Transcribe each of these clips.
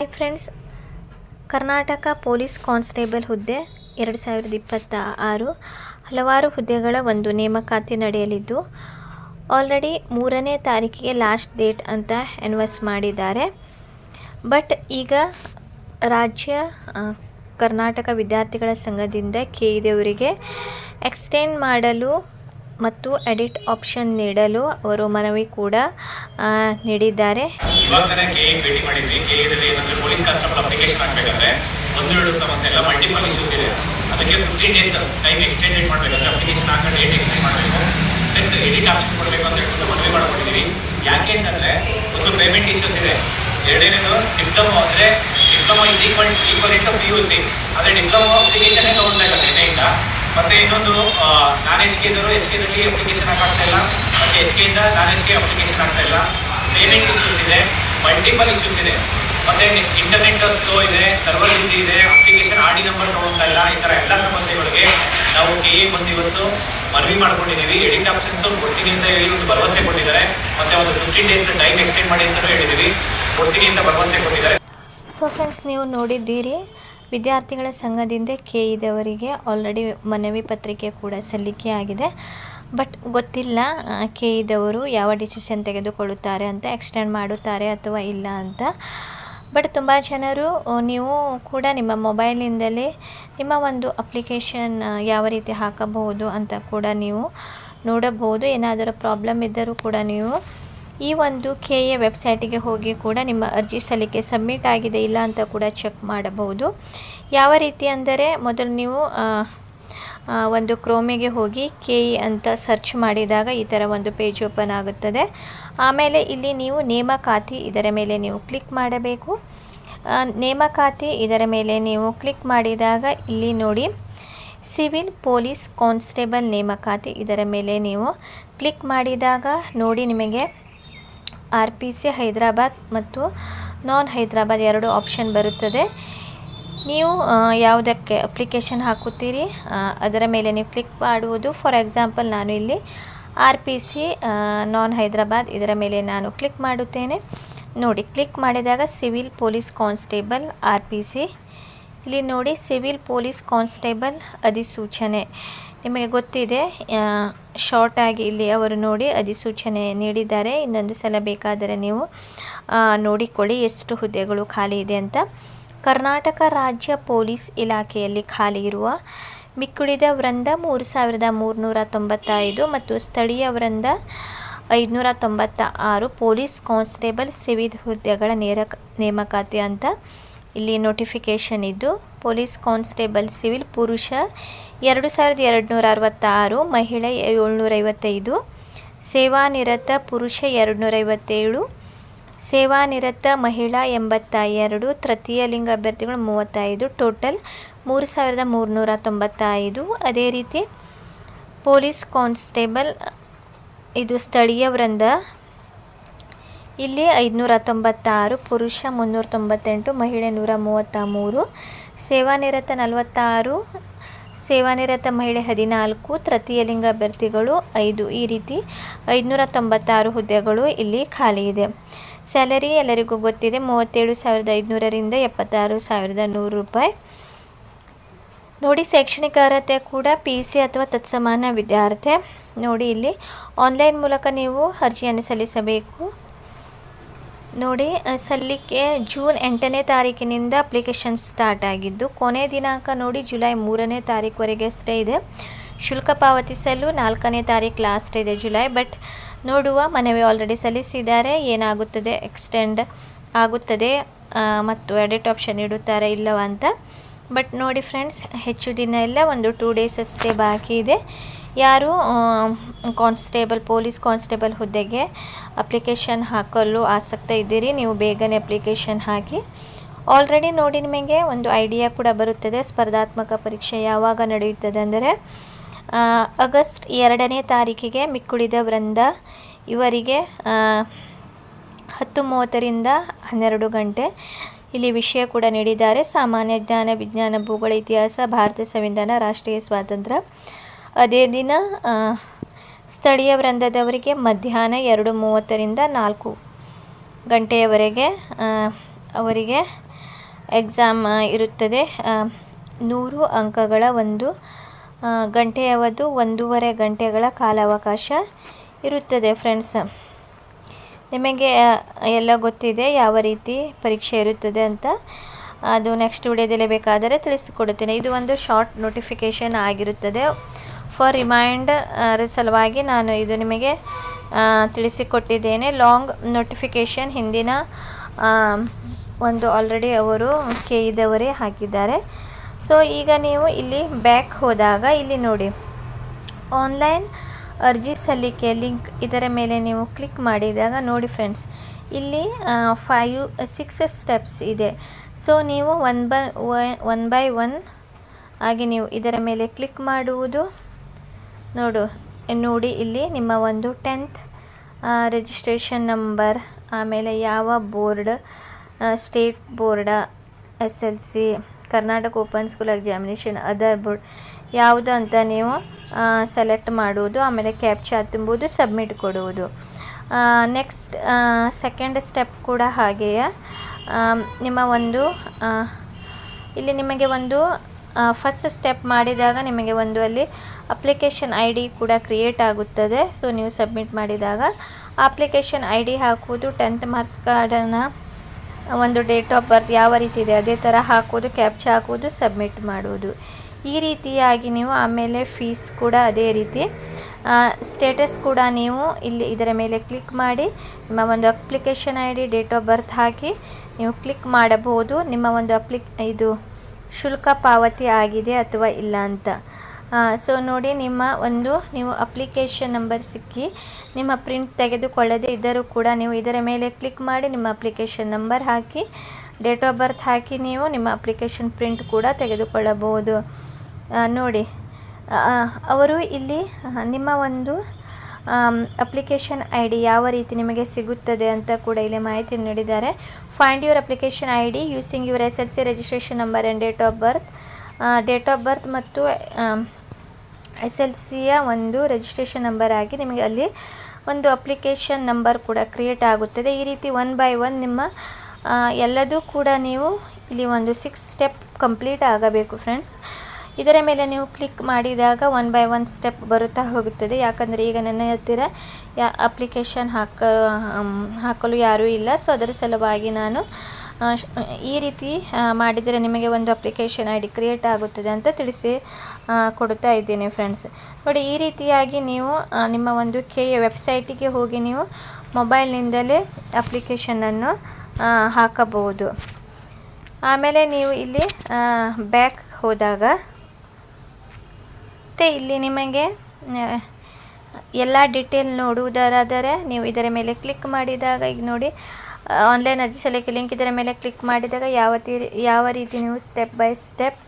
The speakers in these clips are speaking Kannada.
Hi friends, Karnataka police constable ಹುದ್ದೆ 2026 ಹಲವಾರು ಹುದ್ದೆಗಳ ಒಂದು ನೇಮಕಾತಿ ನಡೆಯಲಿದ್ದು ಆಲ್ರೆಡಿ 3ನೇ ತಾರೀಕಿಗೆ ಲಾಸ್ಟ್ ಡೇಟ್ ಅಂತ ಅನೌನ್ಸ್ ಮಾಡಿದ್ದಾರೆ. ಬಟ್ ಈಗ ರಾಜ್ಯ ಕರ್ನಾಟಕ ವಿದ್ಯಾರ್ಥಿಗಳ ಸಂಘದಿಂದ ಕೆಇದವರಿಗೆ ಎಕ್ಸ್ಟೆಂಡ್ ಮಾಡಲು ಮತ್ತು ಎಡಿಟ್ ಆಪ್ಷನ್ ನೀಡಲು ಅವರು ಮನವಿ ಕೂಡ ನೀಡಿದ್ದಾರೆ. ಇವಾಗ ಭೇಟಿ ಮಾಡಿದ್ವಿ. ಕೆಇದಲ್ಲಿ ಏನಂದ್ರೆ ಪೊಲೀಸ್ ಕಾನ್ಸ್ಟೇಬಲ್ ಅಪ್ಲಿಕೇಶನ್ ಹಾಕಬೇಕಾದ್ರೆ ಒಂದೆರಡು ಸಮಸ್ಯೆ ಎಲ್ಲ ಮಲ್ಟಿಪಲ್ ಇಶ್ಯೂಸ್ ಇದೆ. ಅದಕ್ಕೆ 15 ಡೇಸ್ ಟೈಮ್ ಎಕ್ಸ್ಟೆಂಡ್ ಮಾಡಬೇಕಾದ್ರೆ ಅಪ್ಲಿಕೇಶನ್ ಹಾಕಿ ಡೇಟ್ ಎಕ್ಸ್ಟೆಂಡ್ ಮಾಡಬೇಕು. ನೆಕ್ಸ್ಟ್ ಎಡಿಟ್ ಆಪ್ಷನ್ ಕೊಡಬೇಕು ಅಂತ ಹೇಳ್ಕೊಂಡು ಮನವಿ ಮಾಡ್ಕೊಂಡಿದ್ದೀವಿ. ಯಾಕೆ ಅಂತಂದ್ರೆ ಒಂದು ಪೇಮೆಂಟ್ ಇಶ್ಯೂಸ್ ಇದೆ. ಎರಡನೇದು ಡಿಪ್ಲೊಮಾ ಅಂದರೆ diploma is equal into PUC. ಆದರೆ ಡಿಪ್ಲೊಮಾ ಅಪ್ಲಿಕೇಶನ್ನೇ ತಗೊಳ್ತಾ ಇಲ್ಲ ನಿನ್ನೆಯಿಂದ. ಮತ್ತೆ ಇನ್ನೊಂದು ನಾನ್ ಎಚ್ ಕೆದಲ್ಲಿ ಅಪ್ಲಿಕೇಶನ್ ಹಾಕಾಗ್ತಾ ಇಲ್ಲ, ಮತ್ತೆ ಎಚ್ ಕೆಯಿಂದ ನಾನ್ ಎಚ್ ಕೆ ಅಪ್ಲಿಕೇಶನ್ ಆಗ್ತಾ ಇಲ್ಲ. ಪೇಮೆಂಟ್ ಇಶ್ಯೂಸ್ ಇದೆ, ಮಲ್ಟಿಪಲ್ ಇಶ್ಯೂಸ್ ಇದೆ, ಮತ್ತೆ ಇಂಟರ್ನೆಟ್ ಸ್ಲೋ ಇದೆ, ಸರ್ವರ್ ಬಿಸಿ ಇದೆ, ಅಪ್ಲಿಕೇಶನ್ ಆಡಿ ನಂಬರ್ ತಗೊಳ್ತಾ ಇಲ್ಲ. ಈ ಥರ ಎಲ್ಲ ಸಮಸ್ಯೆಗಳಿಗೆ ನಾವು ಕೆಇ ಬಂದು ಇವತ್ತು ಮನವಿ ಮಾಡ್ಕೊಂಡಿದ್ದೀವಿ. ಎಡಿಟ್ ಆಪ್ಷನ್ಸ್ ಕೊಡ್ತೀನಿ ಅಂತ ಹೇಳಿ ಒಂದು ಭರವಸೆ ಕೊಟ್ಟಿದ್ದಾರೆ. ಮತ್ತೆ ಒಂದು 15 ಡೇಸ್ ಟೈಮ್ ಎಕ್ಸ್ಟೆಂಡ್ ಮಾಡಿ ಅಂತಲೂ ಹೇಳಿದ್ದೀವಿ. ಕೊಡ್ತೀನಿ ಅಂತ ಭರವಸೆ ಕೊಟ್ಟಿದ್ದಾರೆ. ಸೊ ಫ್ರೆಂಡ್ಸ್, ನೀವು ನೋಡಿದ್ದೀರಿ, ವಿದ್ಯಾರ್ಥಿಗಳ ಸಂಘದಿಂದ ಕೆಇದವರಿಗೆ ಆಲ್ರೆಡಿ ಮನವಿ ಪತ್ರಿಕೆ ಕೂಡ ಸಲ್ಲಿಕೆ ಆಗಿದೆ. ಬಟ್ ಗೊತ್ತಿಲ್ಲ ಕೆಇದವರು ಯಾವ ಡಿಸಿಷನ್ ತೆಗೆದುಕೊಳ್ಳುತ್ತಾರೆ ಅಂತ, ಎಕ್ಸ್ಟೆಂಡ್ ಮಾಡುತ್ತಾರೆ ಅಥವಾ ಇಲ್ಲ ಅಂತ. ಬಟ್ ತುಂಬ ಜನರು ನೀವು ಕೂಡ ನಿಮ್ಮ ಮೊಬೈಲಿಂದಲೇ ನಿಮ್ಮ ಒಂದು ಅಪ್ಲಿಕೇಶನ್ ಯಾವ ರೀತಿ ಹಾಕಬಹುದು ಅಂತ ಕೂಡ ನೀವು ನೋಡಬಹುದು. ಏನಾದರೂ ಪ್ರಾಬ್ಲಮ್ ಇದ್ದರೂ ಕೂಡ ನೀವು ಈ ಒಂದು ಕೆಎ ವೆಬ್ಸೈಟಿಗೆ ಹೋಗಿ ಕೂಡ ನಿಮ್ಮ ಅರ್ಜಿ ಸಲ್ಲಿಕೆ ಸಬ್ಮಿಟ್ ಆಗಿದೆ ಇಲ್ಲ ಅಂತ ಕೂಡ ಚೆಕ್ ಮಾಡಬಹುದು. ಯಾವ ರೀತಿ ಅಂದರೆ, ಮೊದಲು ನೀವು ಒಂದು ಕ್ರೋಮಿಗೆ ಹೋಗಿ ಕೆಇ ಅಂತ ಸರ್ಚ್ ಮಾಡಿದಾಗ ಈ ಥರ ಒಂದು ಪೇಜ್ ಓಪನ್ ಆಗುತ್ತದೆ. ಆಮೇಲೆ ಇಲ್ಲಿ ನೀವು ನೇಮಕಾತಿ ಇದರ ಮೇಲೆ ನೀವು ಕ್ಲಿಕ್ ಮಾಡಬೇಕು. ನೇಮಕಾತಿ ಇದರ ಮೇಲೆ ನೀವು ಕ್ಲಿಕ್ ಮಾಡಿದಾಗ ಇಲ್ಲಿ ನೋಡಿ, ಸಿವಿಲ್ ಪೊಲೀಸ್ ಕಾನ್ಸ್ಟೇಬಲ್ ನೇಮಕಾತಿ ಇದರ ಮೇಲೆ ನೀವು ಕ್ಲಿಕ್ ಮಾಡಿದಾಗ ನೋಡಿ, ನಿಮಗೆ RPC ಹೈದರಾಬಾದ್ ಮತ್ತು ನಾನ್ ಹೈದರಾಬಾದ್ 2 ಆಪ್ಷನ್ ಬರುತ್ತದೆ. ನೀವು ಯಾವುದಕ್ಕೆ ಅಪ್ಲಿಕೇಶನ್ ಹಾಕುತ್ತೀರಿ ಅದರ ಮೇಲೆ ನೀವು ಕ್ಲಿಕ್ ಮಾಡುವುದು. ಫಾರ್ ಎಕ್ಸಾಂಪಲ್ ನಾನು ಇಲ್ಲಿ RPC ನಾನ್ ಹೈದರಾಬಾದ್ ಇದರ ಮೇಲೆ ನಾನು ಕ್ಲಿಕ್ ಮಾಡುತ್ತೇನೆ. ನೋಡಿ, ಕ್ಲಿಕ್ ಮಾಡಿದಾಗ ಸಿವಿಲ್ ಪೊಲೀಸ್ ಕಾನ್ಸ್ಟೇಬಲ್ RPC, ಇಲ್ಲಿ ನೋಡಿ ಸಿವಿಲ್ ಪೊಲೀಸ್ ಕಾನ್ಸ್ಟೇಬಲ್ ಅಧಿಸೂಚನೆ. ನಿಮಗೆ ಗೊತ್ತಿದೆ, ಶಾರ್ಟ್ ಆಗಿ ಇಲ್ಲಿ ಅವರು ನೋಡಿ ಅಧಿಸೂಚನೆ ನೀಡಿದ್ದಾರೆ. ಇನ್ನೊಂದು ಸಲ ಬೇಕಾದರೆ ನೀವು ನೋಡಿಕೊಳ್ಳಿ ಎಷ್ಟು ಹುದ್ದೆಗಳು ಖಾಲಿ ಇದೆ ಅಂತ. ಕರ್ನಾಟಕ ರಾಜ್ಯ ಪೊಲೀಸ್ ಇಲಾಖೆಯಲ್ಲಿ ಖಾಲಿ ಇರುವ ಮಿಕ್ಕುಳಿದ ವೃಂದ 3395 ಮತ್ತು ಸ್ಥಳೀಯ ವೃಂದ 596 ಪೊಲೀಸ್ ಕಾನ್ಸ್ಟೇಬಲ್ ಸಿವಿಲ್ ಹುದ್ದೆಗಳ ನೇಮಕಾತಿ ಅಂತ ಇಲ್ಲಿ ನೋಟಿಫಿಕೇಷನ್ ಇದ್ದು, ಪೊಲೀಸ್ ಕಾನ್ಸ್ಟೇಬಲ್ ಸಿವಿಲ್ ಪುರುಷ 2266, ಮಹಿಳೆ 755, ಸೇವಾನಿರತ ಪುರುಷ 257, ಸೇವಾನಿರತ ಮಹಿಳಾ 82, ತೃತೀಯ ಲಿಂಗ ಅಭ್ಯರ್ಥಿಗಳು 35, ಟೋಟಲ್ 3395. ಅದೇ ರೀತಿ ಪೊಲೀಸ್ ಕಾನ್ಸ್ಟೇಬಲ್ ಇದು ಸ್ಥಳೀಯ ವೃಂದ, ಇಲ್ಲಿ 596, ಪುರುಷ 398, ಮಹಿಳೆ 133, ಸೇವಾನಿರತ 46, ಸೇವಾನಿರತ ಮಹಿಳೆ 14, ತೃತೀಯ ಲಿಂಗ ಅಭ್ಯರ್ಥಿಗಳು 5. ಈ ರೀತಿ 596 ಹುದ್ದೆಗಳು ಇಲ್ಲಿ ಖಾಲಿ ಇದೆ. ಸ್ಯಾಲರಿ ಎಲ್ಲರಿಗೂ ಗೊತ್ತಿದೆ, 37,500ರಿಂದ 76,100 ರೂಪಾಯಿ. ನೋಡಿ, ಶೈಕ್ಷಣಿಕ ಅರ್ಹತೆ ಕೂಡ PUC ಅಥವಾ ತತ್ಸಮಾನ ವಿದ್ಯಾರ್ಥಿ. ನೋಡಿ, ಇಲ್ಲಿ ಆನ್ಲೈನ್ ಮೂಲಕ ನೀವು ಅರ್ಜಿಯನ್ನು ಸಲ್ಲಿಸಬೇಕು. ನೋಡಿ, ಸಲ್ಲಿಕೆ ಜೂನ್ 8ನೇ ತಾರೀಕಿನಿಂದ ಅಪ್ಲಿಕೇಶನ್ ಸ್ಟಾರ್ಟ್ ಆಗಿದ್ದು, ಕೊನೆ ದಿನಾಂಕ ನೋಡಿ ಜುಲೈ 3ನೇ ತಾರೀಕುವರೆಗೆ ಅಷ್ಟೇ ಇದೆ. ಶುಲ್ಕ ಪಾವತಿಸಲು 4ನೇ ತಾರೀಕು ಲಾಸ್ಟ್ ಇದೆ ಜುಲೈ. ಬಟ್ ನೋಡುವ, ಮನವಿ ಆಲ್ರೆಡಿ ಸಲ್ಲಿಸಿದ್ದಾರೆ. ಏನಾಗುತ್ತದೆ, ಎಕ್ಸ್ಟೆಂಡ್ ಆಗುತ್ತದೆ ಮತ್ತು ಎಡಿಟ್ ಆಪ್ಷನ್ ಇಡುತ್ತಾರೆ ಇಲ್ಲವ ಅಂತ. ಬಟ್ ನೋಡಿ ಫ್ರೆಂಡ್ಸ್, ಹೆಚ್ಚು ದಿನ ಇಲ್ಲ, ಒಂದು 2 ಡೇಸ್ ಅಷ್ಟೇ ಬಾಕಿ ಇದೆ. ಯಾರು ಪೊಲೀಸ್ ಕಾನ್ಸ್ಟೇಬಲ್ ಹುದ್ದೆಗೆ ಅಪ್ಲಿಕೇಶನ್ ಹಾಕಲು ಆಸಕ್ತ ಇದ್ದೀರಿ, ನೀವು ಬೇಗನೆ ಅಪ್ಲಿಕೇಶನ್ ಹಾಕಿ. ಆಲ್ರೆಡಿ ನೋಡಿ, ನಿಮಗೆ ಒಂದು ಐಡಿಯಾ ಕೂಡ ಬರುತ್ತದೆ ಸ್ಪರ್ಧಾತ್ಮಕ ಪರೀಕ್ಷೆ ಯಾವಾಗ ನಡೆಯುತ್ತದೆ ಅಂದರೆ ಆಗಸ್ಟ್ 2ನೇ ತಾರೀಕಿಗೆ ಮಿಕ್ಕುಳಿದ ವೃಂದ ಇವರಿಗೆ 10:30ರಿಂದ 12 ಗಂಟೆ ಇಲ್ಲಿ ವಿಷಯ ಕೂಡ ನೀಡಿದ್ದಾರೆ. ಸಾಮಾನ್ಯ ಜ್ಞಾನ, ವಿಜ್ಞಾನ, ಭೂಗೋಳ, ಇತಿಹಾಸ, ಭಾರತ ಸಂವಿಧಾನ, ರಾಷ್ಟ್ರೀಯ ಸ್ವಾತಂತ್ರ್ಯ. ಅದೇ ದಿನ ಸ್ಥಳೀಯ ವೃಂದದವರಿಗೆ ಮಧ್ಯಾಹ್ನ 2:30ರಿಂದ 4 ಗಂಟೆಯವರೆಗೆ ಅವರಿಗೆ ಎಕ್ಸಾಮ್ ಇರುತ್ತದೆ. 100 ಅಂಕಗಳ ಒಂದು ಗಂಟೆಯ ಅವಧಿ, 1.5 ಗಂಟೆಗಳ ಕಾಲಾವಕಾಶ ಇರುತ್ತದೆ ಫ್ರೆಂಡ್ಸ್. ನಿಮಗೆ ಎಲ್ಲ ಗೊತ್ತಿದೆ ಯಾವ ರೀತಿ ಪರೀಕ್ಷೆ ಇರುತ್ತದೆ ಅಂತ. ಅದು ನೆಕ್ಸ್ಟ್ ವಿಡಿಯೋದಲ್ಲಿ ಬೇಕಾದರೆ ತಿಳಿಸಿಕೊಡುತ್ತೇನೆ. ಇದು ಒಂದು ಶಾರ್ಟ್ ನೋಟಿಫಿಕೇಷನ್ ಆಗಿರುತ್ತದೆ. ಫಾರ್ ರಿಮೈಂಡರ್ ಸಲುವಾಗಿ ನಾನು ಇದು ನಿಮಗೆ ತಿಳಿಸಿಕೊಟ್ಟಿದ್ದೇನೆ. ಲಾಂಗ್ ನೋಟಿಫಿಕೇಷನ್ ಹಿಂದಿನ ಒಂದು ಆಲ್ರೆಡಿ ಅವರು ಕೇಳಿದವರೇ ಹಾಕಿದ್ದಾರೆ. ಸೊ ಈಗ ನೀವು ಇಲ್ಲಿ ಬ್ಯಾಕ್ ಹೋದಾಗ ಇಲ್ಲಿ ನೋಡಿ, ಆನ್ಲೈನ್ ಅರ್ಜಿ ಸಲ್ಲಿಕೆ ಲಿಂಕ್, ಇದರ ಮೇಲೆ ನೀವು ಕ್ಲಿಕ್ ಮಾಡಿದಾಗ ನೋಡಿ ಫ್ರೆಂಡ್ಸ್, ಇಲ್ಲಿ 6 ಸ್ಟೆಪ್ಸ್ ಇದೆ. ಸೊ ನೀವು ಒನ್ ಬೈ ಒನ್ ಆಗಿ ನೀವು ಇದರ ಮೇಲೆ ಕ್ಲಿಕ್ ಮಾಡುವುದು. ನೋಡಿ ಇಲ್ಲಿ ನಿಮ್ಮ ಒಂದು 10th ರಿಜಿಸ್ಟ್ರೇಷನ್ ನಂಬರ್, ಆಮೇಲೆ ಯಾವ ಬೋರ್ಡ್, ಸ್ಟೇಟ್ ಬೋರ್ಡ, SLC, Karnataka open school examination, other board ಯಾವುದು ಅಂತ ನೀವು ಸೆಲೆಕ್ಟ್ ಮಾಡುವುದು. ಆಮೇಲೆ ಕ್ಯಾಪ್ಚಾ ತುಂಬುವುದು, ಸಬ್ಮಿಟ್ ಕೊಡುವುದು. ನೆಕ್ಸ್ಟ್ ಸೆಕೆಂಡ್ ಸ್ಟೆಪ್ ಕೂಡ ಹಾಗೆಯೇ ನಿಮ್ಮ ಒಂದು ಇಲ್ಲಿ ನಿಮಗೆ ಒಂದು ಫಸ್ಟ್ ಸ್ಟೆಪ್ ಮಾಡಿದಾಗ ನಿಮಗೆ ಒಂದು ಅಲ್ಲಿ ಅಪ್ಲಿಕೇಶನ್ ID ಕೂಡ ಕ್ರಿಯೇಟ್ ಆಗುತ್ತದೆ. ಸೊ ನೀವು ಸಬ್ಮಿಟ್ ಮಾಡಿದಾಗ ಅಪ್ಲಿಕೇಶನ್ ID ಹಾಕುವುದು, 10th ಮಾರ್ಕ್ಸ್ ಕಾರ್ಡನ್ನು ಒಂದು ಡೇಟ್ ಆಫ್ ಬರ್ತ್ ಯಾವ ರೀತಿ ಇದೆ ಅದೇ ಥರ ಹಾಕುವುದು, ಕ್ಯಾಪ್ಚಾ ಹಾಕುವುದು, ಸಬ್ಮಿಟ್ ಮಾಡುವುದು. ಈ ರೀತಿಯಾಗಿ ನೀವು ಆಮೇಲೆ ಫೀಸ್ ಕೂಡ ಅದೇ ರೀತಿ, ಸ್ಟೇಟಸ್ ಕೂಡ ನೀವು ಇಲ್ಲಿ ಇದರ ಮೇಲೆ ಕ್ಲಿಕ್ ಮಾಡಿ ನಿಮ್ಮ ಒಂದು application ID, date of birth ಹಾಕಿ ನೀವು ಕ್ಲಿಕ್ ಮಾಡಬಹುದು. ನಿಮ್ಮ ಒಂದು ಇದು ಶುಲ್ಕ ಪಾವತಿ ಆಗಿದೆ ಅಥವಾ ಇಲ್ಲ ಅಂತ. ಸೊ ನೋಡಿ, ನೀವು ಅಪ್ಲಿಕೇಶನ್ ನಂಬರ್ ಸಿಕ್ಕಿ ನಿಮ್ಮ ಪ್ರಿಂಟ್ ತೆಗೆದುಕೊಳ್ಳದೆ ಇದ್ದರೂ ಕೂಡ ನೀವು ಇದರ ಮೇಲೆ ಕ್ಲಿಕ್ ಮಾಡಿ ನಿಮ್ಮ ಅಪ್ಲಿಕೇಶನ್ ನಂಬರ್ ಹಾಕಿ, ಡೇಟ್ ಆಫ್ ಬರ್ತ್ ಹಾಕಿ ನೀವು ನಿಮ್ಮ ಅಪ್ಲಿಕೇಶನ್ ಪ್ರಿಂಟ್ ಕೂಡ ತೆಗೆದುಕೊಳ್ಳಬಹುದು. ನೋಡಿ, ಅವರು ಇಲ್ಲಿ ನಿಮ್ಮ ಒಂದು ಅಪ್ಲಿಕೇಶನ್ ID ಯಾವ ರೀತಿ ನಿಮಗೆ ಸಿಗುತ್ತದೆ ಅಂತ ಕೂಡ ಇಲ್ಲಿ ಮಾಹಿತಿ ನೀಡಿದ್ದಾರೆ. Find your application ID using your SLC registration number and date of ಬರ್ತ್ ಮತ್ತು SLCಯ ಒಂದು ರಿಜಿಸ್ಟ್ರೇಷನ್ ನಂಬರ್ ಆಗಿ ನಿಮಗೆ ಅಲ್ಲಿ ಒಂದು ಅಪ್ಲಿಕೇಶನ್ ನಂಬರ್ ಕೂಡ ಕ್ರಿಯೇಟ್ ಆಗುತ್ತದೆ. ಈ ರೀತಿ ಒನ್ ಬೈ ಒನ್ ನಿಮ್ಮ ಎಲ್ಲದೂ ಕೂಡ ನೀವು ಇಲ್ಲಿ ಒಂದು 6 ಸ್ಟೆಪ್ ಕಂಪ್ಲೀಟ್ ಆಗಬೇಕು ಫ್ರೆಂಡ್ಸ್. ಇದರ ಮೇಲೆ ನೀವು ಕ್ಲಿಕ್ ಮಾಡಿದಾಗ ಒನ್ ಬೈ ಒನ್ ಸ್ಟೆಪ್ ಬರುತ್ತಾ ಹೋಗುತ್ತದೆ. ಯಾಕಂದರೆ ಈಗ ನನ್ನ ಹತ್ತಿರ ಅಪ್ಲಿಕೇಶನ್ ಹಾಕಲು ಯಾರೂ ಇಲ್ಲ. ಸೊ ಅದರ ಸಲುವಾಗಿ ನಾನು ಈ ರೀತಿ ಮಾಡಿದರೆ ನಿಮಗೆ ಒಂದು ಅಪ್ಲಿಕೇಶನ್ ID ಕ್ರಿಯೇಟ್ ಆಗುತ್ತದೆ ಅಂತ ಕೊಡ್ತಾ ಇದ್ದೀನಿ ಫ್ರೆಂಡ್ಸ್. ನೋಡಿ, ಈ ರೀತಿಯಾಗಿ ನೀವು ನಿಮ್ಮ ಒಂದು KA ವೆಬ್ಸೈಟಿಗೆ ಹೋಗಿ ನೀವು ಮೊಬೈಲ್ನಿಂದಲೇ ಅಪ್ಲಿಕೇಶನನ್ನು ಹಾಕಬಹುದು. ಆಮೇಲೆ ನೀವು ಇಲ್ಲಿ ಬ್ಯಾಕ್ ಹೋದಾಗ ಮತ್ತು ಇಲ್ಲಿ ನಿಮಗೆ ಎಲ್ಲ ಡೀಟೇಲ್ ನೋಡುವುದಾದರೆ ನೀವು ಇದರ ಮೇಲೆ ಕ್ಲಿಕ್ ಮಾಡಿದಾಗ ಈಗ ನೋಡಿ, ಆನ್ಲೈನ್ ಅರ್ಜಿ ಸಲ್ಲಿಕೆ ಲಿಂಕ್, ಇದರ ಮೇಲೆ ಕ್ಲಿಕ್ ಮಾಡಿದಾಗ ಯಾವ ರೀತಿ ನೀವು ಸ್ಟೆಪ್ ಬೈ ಸ್ಟೆಪ್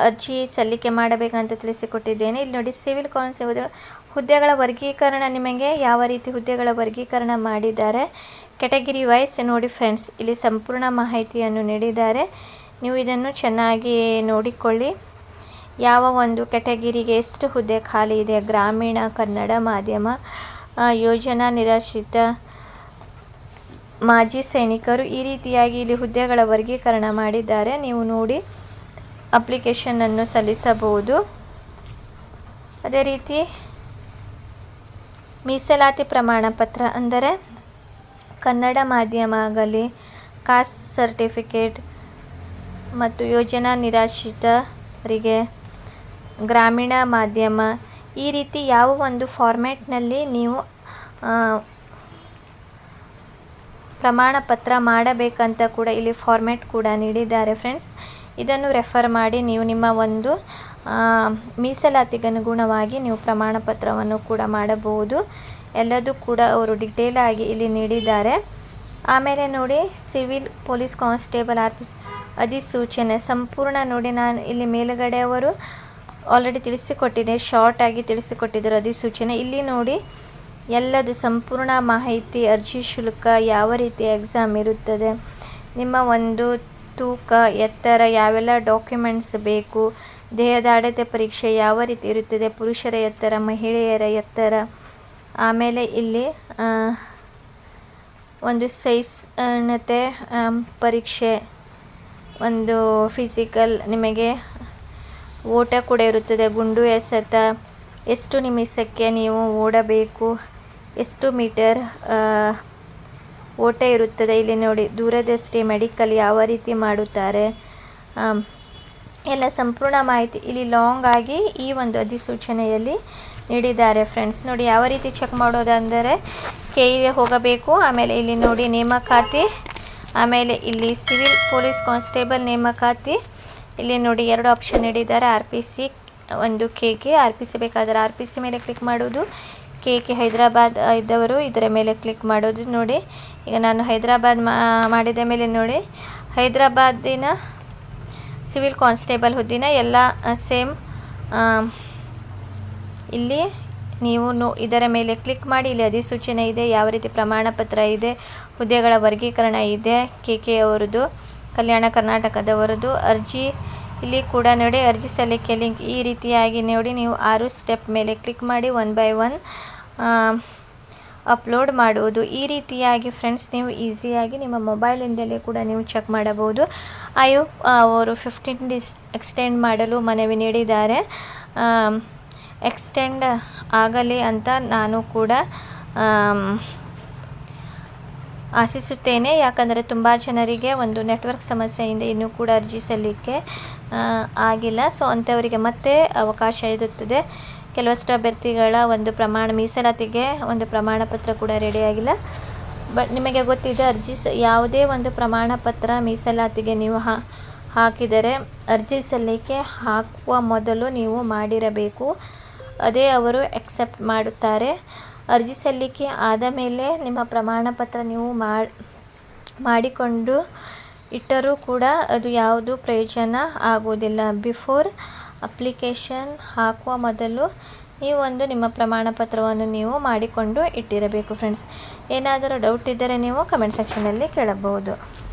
ಅರ್ಜಿ ಸಲ್ಲಿಕೆ ಮಾಡಬೇಕಂತ ತಿಳಿಸಿಕೊಟ್ಟಿದ್ದೇನೆ. ಇಲ್ಲಿ ನೋಡಿ, ಸಿವಿಲ್ ಕಾನ್ಸ್ಟೇಬಲ್ ಹುದ್ದೆಗಳ ವರ್ಗೀಕರಣ, ನಿಮಗೆ ಯಾವ ರೀತಿ ಹುದ್ದೆಗಳ ವರ್ಗೀಕರಣ ಮಾಡಿದ್ದಾರೆ ಕ್ಯಾಟಗಿರಿ ವೈಸ್ ನೋಡಿ ಫ್ರೆಂಡ್ಸ್. ಇಲ್ಲಿ ಸಂಪೂರ್ಣ ಮಾಹಿತಿಯನ್ನು ನೀಡಿದ್ದಾರೆ. ನೀವು ಇದನ್ನು ಚೆನ್ನಾಗಿ ನೋಡಿಕೊಳ್ಳಿ. ಯಾವ ಒಂದು ಕ್ಯಾಟಗಿರಿಗೆ ಎಷ್ಟು ಹುದ್ದೆ ಖಾಲಿ ಇದೆ, ಗ್ರಾಮೀಣ, ಕನ್ನಡ ಮಾಧ್ಯಮ, ಯೋಜನಾ ನಿರಾಶ್ರಿತ, ಮಾಜಿ ಸೈನಿಕರು, ಈ ರೀತಿಯಾಗಿ ಇಲ್ಲಿ ಹುದ್ದೆಗಳ ವರ್ಗೀಕರಣ ಮಾಡಿದ್ದಾರೆ. ನೀವು ನೋಡಿ ಅಪ್ಲಿಕೇಶನನ್ನು ಸಲ್ಲಿಸಬಹುದು. ಅದೇ ರೀತಿ ಮೀಸಲಾತಿ ಪ್ರಮಾಣ ಪತ್ರ ಅಂದರೆ ಕನ್ನಡ ಮಾಧ್ಯಮ ಆಗಲಿ, ಕಾಸ್ಟ್ ಸರ್ಟಿಫಿಕೇಟ್ ಮತ್ತು ಯೋಜನಾ ನಿರಾಶ್ರಿತರಿಗೆ ಗ್ರಾಮೀಣ ಮಾಧ್ಯಮ, ಈ ರೀತಿ ಯಾವ ಒಂದು ಫಾರ್ಮ್ಯಾಟ್ನಲ್ಲಿ ನೀವು ಪ್ರಮಾಣ ಪತ್ರ ಮಾಡಬೇಕಂತ ಕೂಡ ಇಲ್ಲಿ ಫಾರ್ಮ್ಯಾಟ್ ಕೂಡ ನೀಡಿದ್ದಾರೆ ಫ್ರೆಂಡ್ಸ್. ಇದನ್ನು ರೆಫರ್ ಮಾಡಿ ನೀವು ನಿಮ್ಮ ಒಂದು ಮೀಸಲಾತಿಗೆ ಅನುಗುಣವಾಗಿ ನೀವು ಪ್ರಮಾಣ ಪತ್ರವನ್ನು ಕೂಡ ಮಾಡಬಹುದು. ಎಲ್ಲದೂ ಕೂಡ ಅವರು ಡಿಟೇಲ್ ಆಗಿ ಇಲ್ಲಿ ನೀಡಿದ್ದಾರೆ. ಆಮೇಲೆ ನೋಡಿ, ಸಿವಿಲ್ ಪೊಲೀಸ್ ಕಾನ್ಸ್ಟೇಬಲ್ ಅಧಿಸೂಚನೆ ಸಂಪೂರ್ಣ ನೋಡಿ, ನಾನು ಇಲ್ಲಿ ಮೇಲುಗಡೆ ಅವರು ಆಲ್ರೆಡಿ ತಿಳಿಸಿಕೊಟ್ಟಿದೆ, ಶಾರ್ಟ್ ಆಗಿ ತಿಳಿಸಿಕೊಟ್ಟಿದ್ದರು ಅಧಿಸೂಚನೆ. ಇಲ್ಲಿ ನೋಡಿ ಎಲ್ಲದು ಸಂಪೂರ್ಣ ಮಾಹಿತಿ, ಅರ್ಜಿ ಶುಲ್ಕ, ಯಾವ ರೀತಿ ಎಕ್ಸಾಮ್ ಇರುತ್ತದೆ, ನಿಮ್ಮ ಒಂದು ತೂಕ, ಎತ್ತರ, ಯಾವೆಲ್ಲ ಡಾಕ್ಯುಮೆಂಟ್ಸ್ ಬೇಕು, ದೇಹದ ಅಳತೆ ಪರೀಕ್ಷೆ ಯಾವ ರೀತಿ ಇರುತ್ತದೆ, ಪುರುಷರ ಎತ್ತರ, ಮಹಿಳೆಯರ ಎತ್ತರ, ಆಮೇಲೆ ಇಲ್ಲಿ ಒಂದು ಸಹಿಷ್ಣುತೆ ಪರೀಕ್ಷೆ ಒಂದು ಫಿಸಿಕಲ್ ನಿಮಗೆ ಓಟ ಕೂಡ ಇರುತ್ತದೆ, ಗುಂಡು ಎಸೆತ, ಎಷ್ಟು ನಿಮಿಷಕ್ಕೆ ನೀವು ಓಡಬೇಕು, ಎಷ್ಟು ಮೀಟರ್ ಓಟ ಇರುತ್ತದೆ. ಇಲ್ಲಿ ನೋಡಿ ದೂರದೃಷ್ಟಿ ಮೆಡಿಕಲ್ ಯಾವ ರೀತಿ ಮಾಡುತ್ತಾರೆ ಎಲ್ಲ ಸಂಪೂರ್ಣ ಮಾಹಿತಿ ಇಲ್ಲಿ ಲಾಂಗ್ ಆಗಿ ಈ ಒಂದು ಅಧಿಸೂಚನೆಯಲ್ಲಿ ನೀಡಿದ್ದಾರೆ ಫ್ರೆಂಡ್ಸ್. ನೋಡಿ ಯಾವ ರೀತಿ ಚೆಕ್ ಮಾಡೋದಂದರೆ ಕೆಇಗೆ ಹೋಗಬೇಕು, ಆಮೇಲೆ ಇಲ್ಲಿ ನೋಡಿ ನೇಮಕಾತಿ, ಆಮೇಲೆ ಇಲ್ಲಿ ಸಿವಿಲ್ ಪೊಲೀಸ್ ಕಾನ್ಸ್ಟೇಬಲ್ ನೇಮಕಾತಿ. ಇಲ್ಲಿ ನೋಡಿ 2 ಆಪ್ಷನ್ ನೀಡಿದ್ದಾರೆ, RPC ಒಂದು KK, RPC ಬೇಕಾದರೆ RPC ಮೇಲೆ ಕ್ಲಿಕ್ ಮಾಡೋದು, KK ಹೈದರಾಬಾದ್ ಇದ್ದವರು ಇದರ ಮೇಲೆ ಕ್ಲಿಕ್ ಮಾಡೋದು. ನೋಡಿ ಈಗ ನಾನು ಹೈದರಾಬಾದ್ ಮಾಡಿದ ಮೇಲೆ ನೋಡಿ ಹೈದರಾಬಾದಿನ ಸಿವಿಲ್ ಕಾನ್ಸ್ಟೇಬಲ್ ಹುದ್ದೆನ ಎಲ್ಲ ಸೇಮ್. ಇಲ್ಲಿ ನೀವು ಇದರ ಮೇಲೆ ಕ್ಲಿಕ್ ಮಾಡಿ, ಇಲ್ಲಿ ಅಧಿಸೂಚನೆ ಇದೆ, ಯಾವ ರೀತಿ ಪ್ರಮಾಣ ಪತ್ರ ಇದೆ, ಹುದ್ದೆಗಳ ವರ್ಗೀಕರಣ ಇದೆ, KK ಅವರದು, ಕಲ್ಯಾಣ ಕರ್ನಾಟಕದವರದು ಅರ್ಜಿ. ಇಲ್ಲಿ ಕೂಡ ನೋಡಿ ಅರ್ಜಿ ಸಲ್ಲಿಕೆ ಲಿಂಕ್ ಈ ರೀತಿಯಾಗಿ ನೋಡಿ ನೀವು 6 ಸ್ಟೆಪ್ ಮೇಲೆ ಕ್ಲಿಕ್ ಮಾಡಿ 1 by 1 ಅಪ್ಲೋಡ್ ಮಾಡುವುದು. ಈ ರೀತಿಯಾಗಿ ಫ್ರೆಂಡ್ಸ್ ನೀವು ಈಸಿಯಾಗಿ ನಿಮ್ಮ ಮೊಬೈಲಿಂದಲೇ ಕೂಡ ನೀವು ಚೆಕ್ ಮಾಡಬಹುದು. ಆಯೋಗ್ ಅವರು 15 days ಎಕ್ಸ್ಟೆಂಡ್ ಮಾಡಲು ಮನವಿ ನೀಡಿದ್ದಾರೆ. ಎಕ್ಸ್ಟೆಂಡ್ ಆಗಲಿ ಅಂತ ನಾನು ಕೂಡ ಆಶಿಸುತ್ತೇನೆ. ಯಾಕಂದರೆ ತುಂಬ ಜನರಿಗೆ ಒಂದು ನೆಟ್ವರ್ಕ್ ಸಮಸ್ಯೆಯಿಂದ ಇನ್ನೂ ಕೂಡ ಅರ್ಜಿ ಸಲ್ಲಿಕೆ ಆಗಿಲ್ಲ. ಸೊ ಅಂಥವರಿಗೆ ಮತ್ತೆ ಅವಕಾಶ ಇರುತ್ತದೆ. ಕೆಲವಷ್ಟು ಅಭ್ಯರ್ಥಿಗಳ ಒಂದು ಮೀಸಲಾತಿಗೆ ಒಂದು ಪ್ರಮಾಣ ಪತ್ರ ಕೂಡ ರೆಡಿಯಾಗಿಲ್ಲ. ಬಟ್ ನಿಮಗೆ ಗೊತ್ತಿದೆ ಯಾವುದೇ ಒಂದು ಪ್ರಮಾಣ ಪತ್ರ ಮೀಸಲಾತಿಗೆ ನೀವು ಹಾಕಿದರೆ ಅರ್ಜಿ ಸಲ್ಲಿಕೆ ಹಾಕುವ ಮೊದಲು ನೀವು ಮಾಡಿರಬೇಕು. ಅದೇ ಅವರು ಎಕ್ಸೆಪ್ಟ್ ಮಾಡುತ್ತಾರೆ. ಅರ್ಜಿ ಸಲ್ಲಿಕೆ ಆದ ಮೇಲೆ ನಿಮ್ಮ ಪ್ರಮಾಣ ಪತ್ರ ನೀವು ಮಾಡಿಕೊಂಡು ಇಟ್ಟರೂ ಕೂಡ ಅದು ಯಾವುದು ಪ್ರಯೋಜನ ಆಗುವುದಿಲ್ಲ. ಬಿಫೋರ್ ಅಪ್ಲಿಕೇಶನ್ ಹಾಕುವ ಮೊದಲು ನೀವು ನಿಮ್ಮ ಪ್ರಮಾಣ ಪತ್ರವನ್ನು ನೀವು ಮಾಡಿಕೊಂಡು ಇಟ್ಟಿರಬೇಕು ಫ್ರೆಂಡ್ಸ್. ಏನಾದರೂ ಡೌಟ್ ಇದ್ದರೆ ನೀವು ಕಮೆಂಟ್ ಸೆಕ್ಷನಲ್ಲಿ ಕೇಳಬಹುದು.